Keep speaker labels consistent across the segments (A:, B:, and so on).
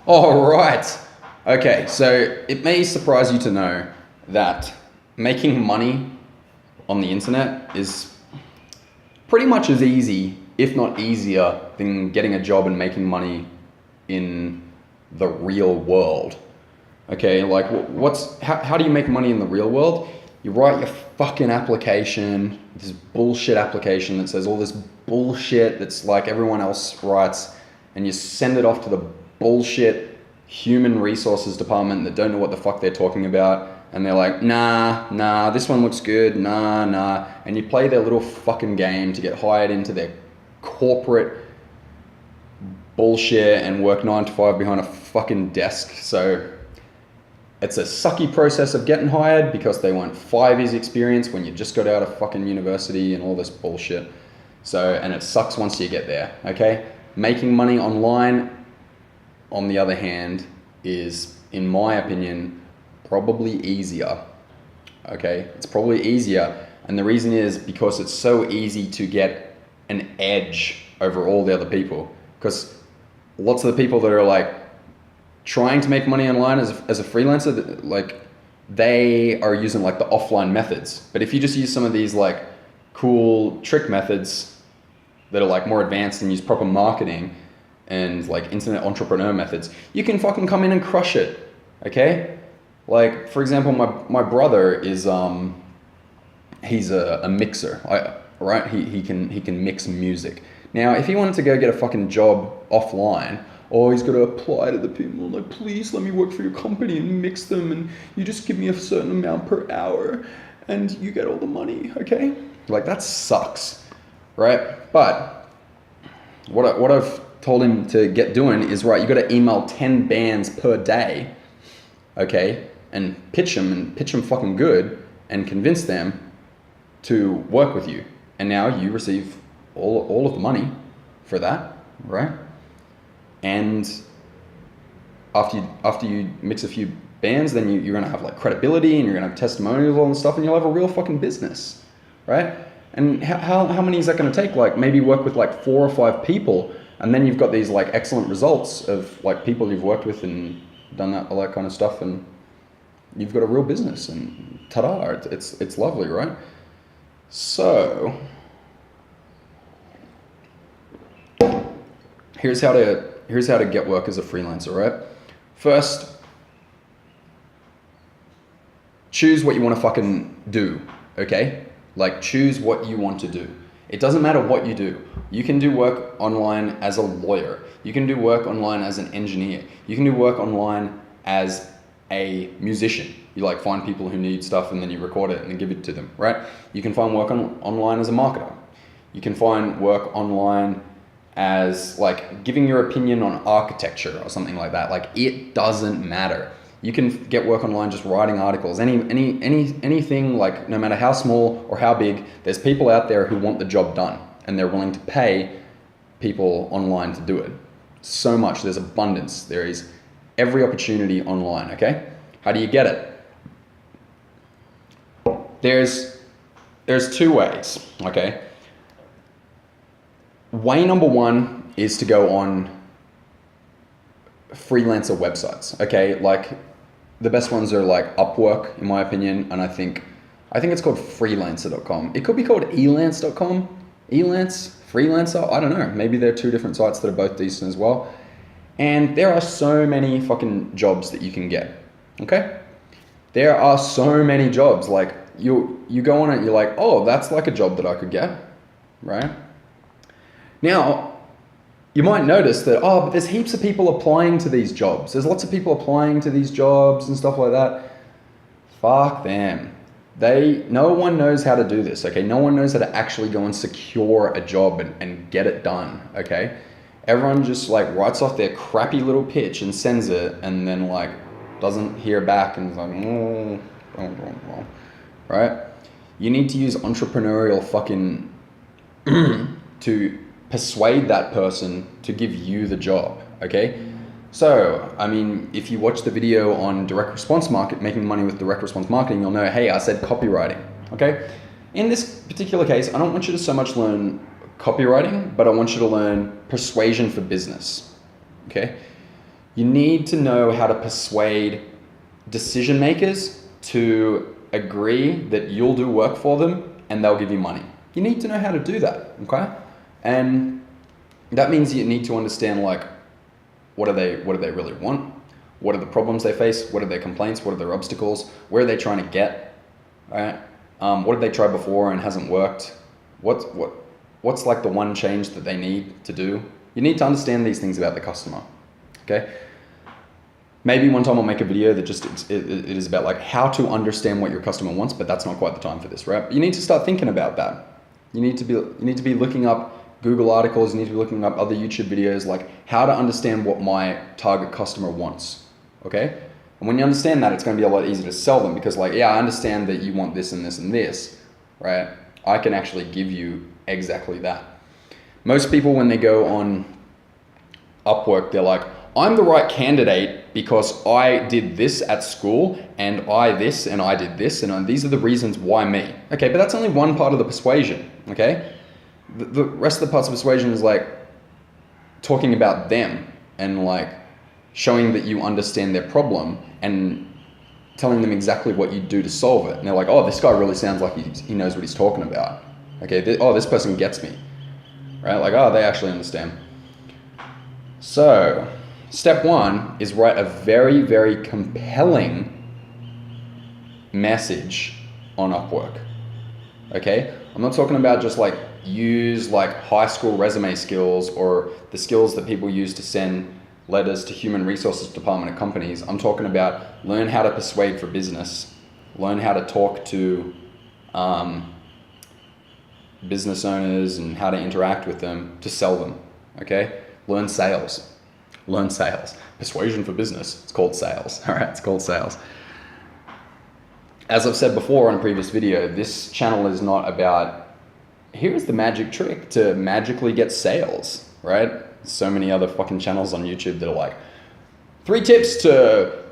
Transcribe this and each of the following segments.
A: All right. Okay, so it may surprise you to know that making money on the internet is pretty much as easy, if not easier, than getting a job and making money in the real world. Okay, like how do you make money in the real world? You write your fucking application, this bullshit application that says all this bullshit that's like everyone else writes, and you send it off to the bullshit human resources department that don't know what the fuck they're talking about, and they're like, nah, this one looks good, nah, and you play their little fucking game to get hired into their corporate bullshit and work 9 to 5 behind a fucking desk. So it's a sucky process of getting hired because they want 5 years experience when you just got out of fucking university and all this bullshit. So, and it sucks once you get there, okay? Making money online, on the other hand, is, in my opinion, probably easier, okay? It's probably easier, and the reason is because it's so easy to get an edge over all the other people. Because lots of the people that are like trying to make money online as a freelancer, like they are using like the offline methods. But if you just use some of these like cool trick methods that are like more advanced and use proper marketing and like internet entrepreneur methods, you can fucking come in and crush it, okay? Like, for example, my brother is, he's a mixer, right? He can mix music. Now, if he wanted to go get a fucking job offline, or he's got to apply to the people, like, please let me work for your company and mix them, and you just give me a certain amount per hour, and you get all the money, okay? Like, that sucks, right? But what I've told him to get doing is, right, you got to email 10 bands per day, okay, and pitch them fucking good, and convince them to work with you. And now you receive all of the money for that, right? And after you mix a few bands, then you're gonna have like credibility, and you're gonna have testimonials and stuff, and you'll have a real fucking business, right? And how many is that gonna take? Like maybe work with like 4 or 5 people, and then you've got these like excellent results of like people you've worked with and done all that kind of stuff, and you've got a real business, and ta-da, it's lovely, right? So here's how to get work as a freelancer, right? First, choose what you want to fucking do, okay? Like, choose what you want to do. It doesn't matter what you do. You can do work online as a lawyer. You can do work online as an engineer. You can do work online as a musician. You like find people who need stuff and then you record it and then give it to them, right? You can find work online as a marketer. You can find work online as like giving your opinion on architecture or something like that. Like, it doesn't matter. You can get work online just writing articles, anything, like no matter how small or how big, there's people out there who want the job done and they're willing to pay people online to do it. So much, there's abundance. There is every opportunity online, okay? How do you get it? There's 2 ways, okay? Way number 1 is to go on freelancer websites, okay? Like, the best ones are like Upwork, in my opinion, and I think it's called freelancer.com. It could be called elance.com, Elance, Freelancer, I don't know. Maybe they're 2 different sites that are both decent as well. And there are so many fucking jobs that you can get, okay? There are so many jobs. Like, you go on it, you're like, oh, that's like a job that I could get, right? Now, you might notice that, oh, but there's heaps of people applying to these jobs. There's lots of people applying to these jobs and stuff like that. Fuck them. No one knows how to do this, okay? No one knows how to actually go and secure a job and get it done, okay? Everyone just like writes off their crappy little pitch and sends it, and then like doesn't hear back and is like, right? You need to use entrepreneurial fucking to persuade that person to give you the job, okay? So, I mean, if you watch the video on direct response making money with direct response marketing, you'll know, hey, I said copywriting, okay? In this particular case, I don't want you to so much learn copywriting, but I want you to learn persuasion for business, okay? You need to know how to persuade decision makers to agree that you'll do work for them and they'll give you money. You need to know how to do that, okay? And that means you need to understand, like, what do they really want? What are the problems they face? What are their complaints? What are their obstacles? Where are they trying to get? Right? What did they try before and hasn't worked? What's like the one change that they need to do? You need to understand these things about the customer. Okay. Maybe one time I'll make a video that just it is about like how to understand what your customer wants, but that's not quite the time for this, right? You need to start thinking about that. You need to be looking up Google articles. You need to be looking up other YouTube videos, like how to understand what my target customer wants. Okay. And when you understand that, it's going to be a lot easier to sell them, because like, yeah, I understand that you want this and this and this, right? I can actually give you exactly that. Most people, when they go on Upwork, they're like, I'm the right candidate because I did this at school and I this and I did this and these are the reasons why me. Okay, but that's only one part of the persuasion, okay? The rest of the parts of persuasion is like talking about them and like showing that you understand their problem and telling them exactly what you do to solve it. And they're like, oh, this guy really sounds like he knows what he's talking about. Okay, this person gets me, right? Like, oh, they actually understand. So, step one is write a very, very compelling message on Upwork, okay? I'm not talking about just like use like high school resume skills or the skills that people use to send letters to human resources department at companies. I'm talking about learn how to persuade for business, learn how to talk to business owners and how to interact with them to sell them, okay? Learn sales. Persuasion for business, it's called sales, all right? It's called sales. As I've said before in a previous video, this channel is not about, here's the magic trick to magically get sales, right? So many other fucking channels on YouTube that are like, 3 tips to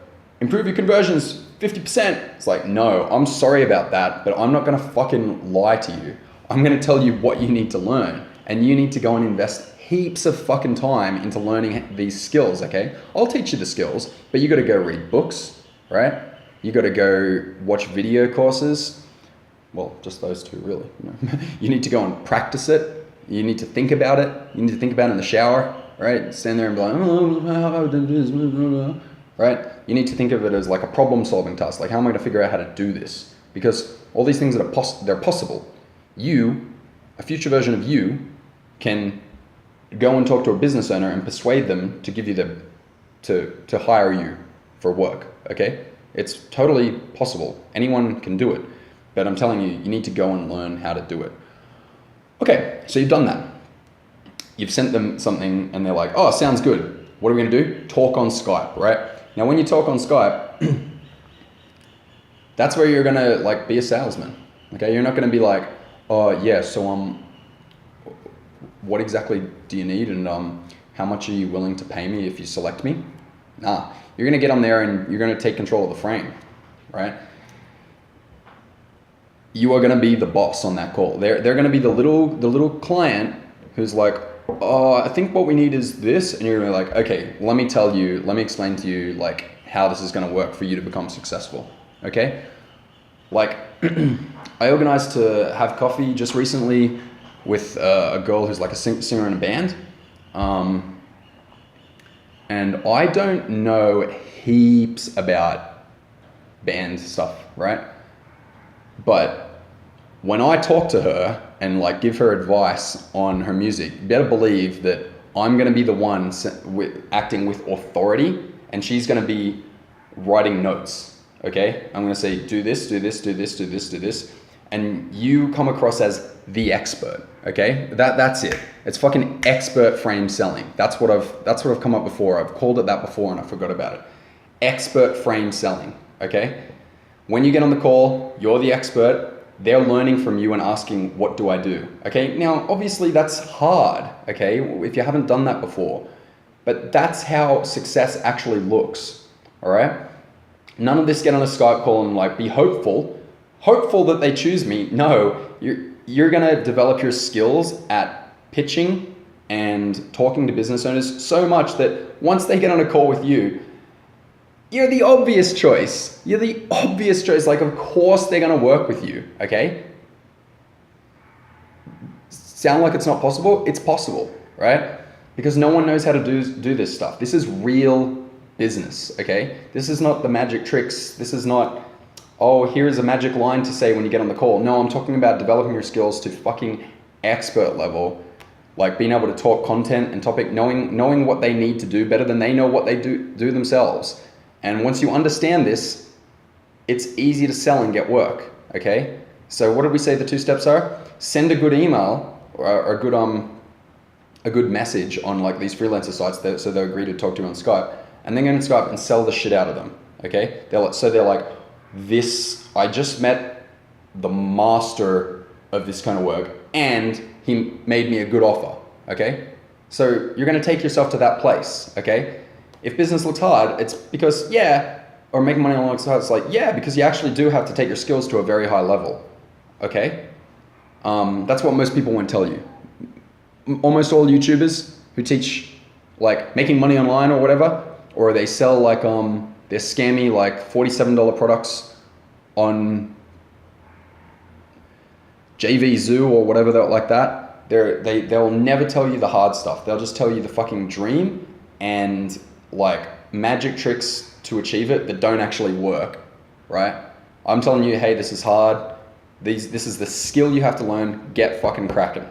A: improve your conversions 50%. It's like, no, I'm sorry about that, but I'm not gonna fucking lie to you. I'm gonna tell you what you need to learn, and you need to go and invest heaps of fucking time into learning these skills, okay? I'll teach you the skills, but you gotta go read books, right? You gotta go watch video courses. Well, just those two really. You need to go and practice it. You need to think about it. You need to think about it in the shower, right? Stand there and be like, right? You need to think of it as like a problem-solving task. Like, how am I gonna figure out how to do this? Because all these things that are they're possible. You, a future version of you, can go and talk to a business owner and persuade them to give you to hire you for work, okay? It's totally possible. Anyone can do it. But I'm telling you, you need to go and learn how to do it. Okay, so you've done that. You've sent them something and they're like, oh, sounds good. What are we gonna do? Talk on Skype, right? Now, when you talk on Skype, that's where you're gonna like be a salesman, okay? You're not gonna be like, oh yeah, so what exactly do you need and how much are you willing to pay me if you select me? Nah, you're gonna get on there and you're gonna take control of the frame, right? You are gonna be the boss on that call. They're gonna be the little client who's like, oh, I think what we need is this, and you're gonna be like, okay, let me explain to you like how this is gonna work for you to become successful, okay? Like, I organized to have coffee just recently with a girl who's like a singer in a band, and I don't know heaps about band stuff, right? But when I talk to her and like give her advice on her music, you better believe that I'm gonna be the one acting with authority, and she's gonna be writing notes, okay? I'm gonna say, do this, do this, do this, do this, do this, and you come across as the expert, okay? That's it. It's fucking expert frame selling. That's what I've come up before. I've called it that before and I forgot about it. Expert frame selling, okay? When you get on the call, you're the expert. They're learning from you and asking, what do I do? Okay, now obviously that's hard, okay, if you haven't done that before, but that's how success actually looks, all right? None of this get on a Skype call and like be hopeful that they choose me. No, you're gonna develop your skills at pitching and talking to business owners so much that once they get on a call with you, you're the obvious choice. You're the obvious choice. Like, of course they're going to work with you, okay? Sound like it's not possible? It's possible, right? Because no one knows how to do this stuff. This is real business, okay? This is not the magic tricks. This is not, oh, here's a magic line to say when you get on the call. No, I'm talking about developing your skills to fucking expert level, like being able to talk content and topic, knowing what they need to do better than they know what they do themselves. And once you understand this, it's easy to sell and get work, okay? So what did we say the 2 steps are? Send a good email or a good message on like these freelancer sites so they'll agree to talk to you on Skype, and then go on Skype and sell the shit out of them, okay? They're like, I just met the master of this kind of work and he made me a good offer, okay? So you're gonna take yourself to that place, okay? If business looks hard, it's because, or making money looks hard, it's like, because you actually do have to take your skills to a very high level, okay? That's what most people won't tell you. Almost all YouTubers who teach like making money online or whatever, or they sell like, they're scammy like $47 products on JV Zoo or whatever like that. They'll never tell you the hard stuff. They'll just tell you the fucking dream and like magic tricks to achieve it that don't actually work, right? I'm telling you, hey, this is hard. This is the skill you have to learn. Get fucking cracking,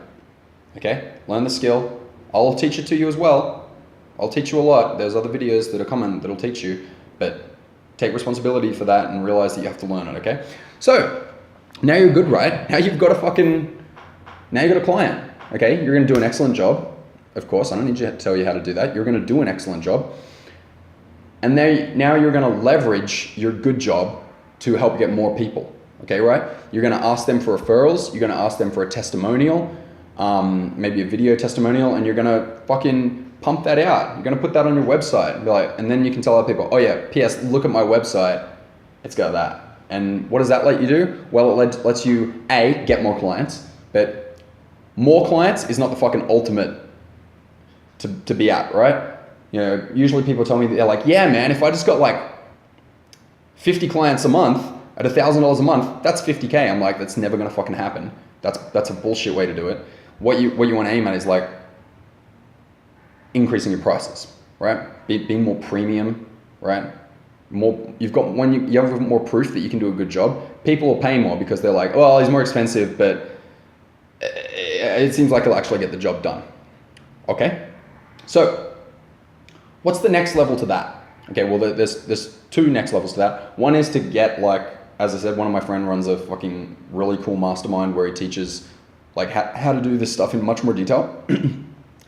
A: okay? Learn the skill. I'll teach it to you as well. I'll teach you a lot. There's other videos that are coming that'll teach you, but take responsibility for that and realize that you have to learn it, okay? So now you're good, right? Now you've got a client, okay? You're gonna do an excellent job. Of course, I don't need to tell you how to do that. You're gonna do an excellent job. And now you're gonna leverage your good job to help get more people, okay, right? You're gonna ask them for referrals. You're gonna ask them for a testimonial, maybe a video testimonial, and you're gonna fucking pump that out. You're gonna put that on your website and be like, and then you can tell other people, oh yeah, P.S. look at my website. It's got that. And what does that let you do? Well, it lets you, A, get more clients, but more clients is not the fucking ultimate to be at, right? You know, usually people tell me, they're like, yeah, man, if I just got like 50 clients a month at $1,000 a month, that's 50K. I'm like, that's never gonna fucking happen. That's a bullshit way to do it. What you want to aim at is like increasing your prices, right? Being more premium, right? You have more proof that you can do a good job. People will pay more because they're like, well, he's more expensive, but it seems like he'll actually get the job done. Okay? So what's the next level to that? Okay, well, there's 2 next levels to that. One is to get, like, as I said, one of my friends runs a fucking really cool mastermind where he teaches like how to do this stuff in much more detail.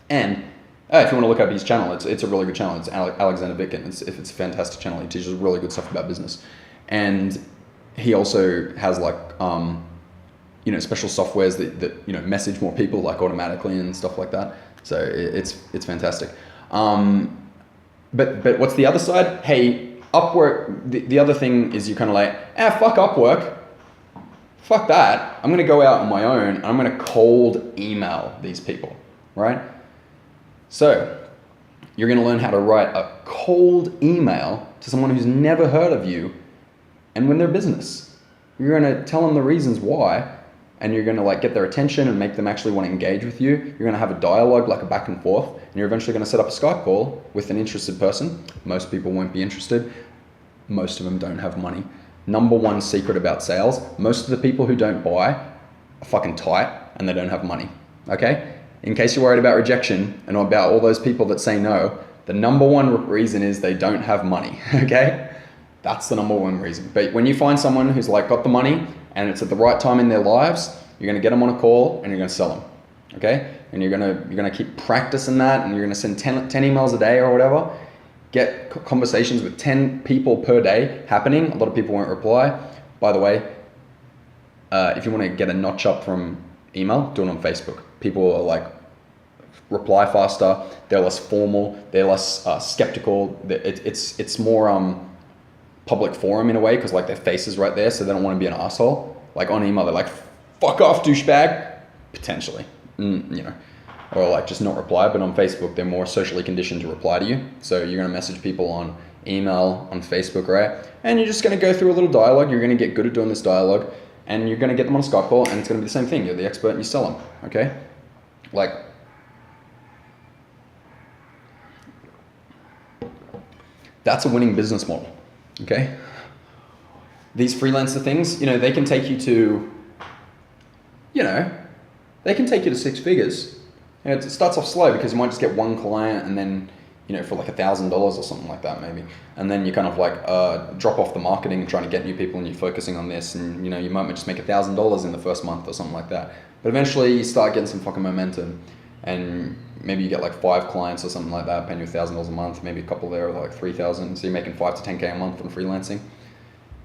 A: And if you want to look up his channel, it's a really good channel. It's Alexander Vicken. It's a fantastic channel. He teaches really good stuff about business. And he also has like, special softwares that message more people like automatically and stuff like that. So it's fantastic. But what's the other side? Hey, Upwork, the other thing is you're kind of like, fuck Upwork. Fuck that. I'm going to go out on my own and I'm going to cold email these people, right? So you're going to learn how to write a cold email to someone who's never heard of you and win their business. You're going to tell them the reasons why, and you're going to like get their attention and make them actually want to engage with you. You're going to have a dialogue, like a back and forth, and you're eventually going to set up a Skype call with an interested person. Most people won't be interested. Most of them don't have money. Number 1 secret about sales, most of the people who don't buy are fucking tight and they don't have money, okay? In case you're worried about rejection and about all those people that say no, the number 1 reason is they don't have money, okay? That's the number 1 reason. But when you find someone who's like got the money and it's at the right time in their lives, you're gonna get them on a call and you're gonna sell them, okay? And you're gonna keep practicing that, and you're gonna send 10 emails a day or whatever. Get conversations with 10 people per day happening. A lot of people won't reply. By the way, if you want to get a notch up from email, do it on Facebook. People are like, reply faster. They're less formal. They're less skeptical. It's more public forum in a way, because like their face is right there, so they don't want to be an asshole. Like on email, they're like, fuck off, douchebag. Potentially, or like just not reply. But on Facebook, they're more socially conditioned to reply to you. So you're going to message people on email, on Facebook, right? And you're just going to go through a little dialogue. You're going to get good at doing this dialogue, and you're going to get them on a Skype call, and it's going to be the same thing. You're the expert and you sell them, okay? Like, that's a winning business model, okay? These freelancer things, they can take you to, they can take you to 6 figures. It starts off slow because you might just get one client and then, for like $1,000 or something like that maybe. And then you kind of like drop off the marketing and trying to get new people, and you're focusing on this, and you might just make $1,000 in the first month or something like that. But eventually you start getting some fucking momentum, and maybe you get like 5 clients or something like that, paying you $1,000 a month, maybe a couple there like 3,000. So you're making 5 to 10K a month on freelancing.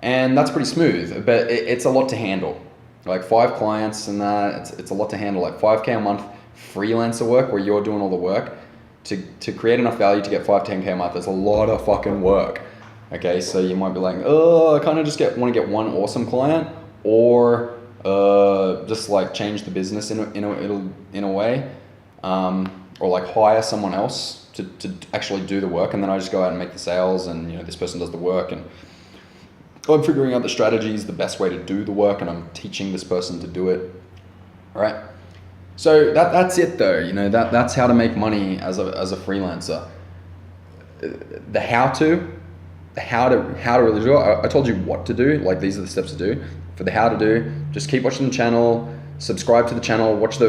A: And that's pretty smooth, but it's a lot to handle. Like 5 clients and that, it's a lot to handle. Like 5K a month freelancer work where you're doing all the work to create enough value to get 5 to 10K a month. There's a lot of fucking work. Okay, so you might be like, I kind of just want to get one awesome client, or just like change the business in a way, or like hire someone else to actually do the work, and then I just go out and make the sales, and this person does the work, and I'm figuring out the strategies, the best way to do the work, and I'm teaching this person to do it. All right. So that's it though. That's how to make money as a freelancer. The how to really do it. I told you what to do. Like, these are the steps to do. For the how to do, just keep watching the channel, subscribe to the channel, watch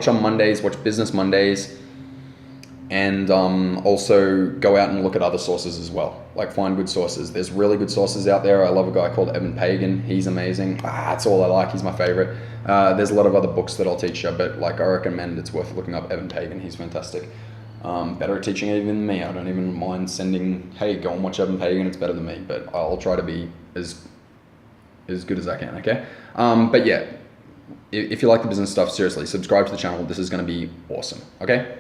A: on Mondays, watch Business Mondays. And also go out and look at other sources as well. Like, find good sources. There's really good sources out there. I love a guy called Evan Pagan. He's amazing. That's all I like. He's my favorite. There's a lot of other books that I'll teach you, but like, I recommend it's worth looking up Evan Pagan. He's fantastic. Better at teaching even than me. I don't even mind sending, hey, go and watch Evan Pagan. It's better than me, but I'll try to be as good as I can, okay? But yeah, if you like the business stuff, seriously, subscribe to the channel. This is going to be awesome, okay?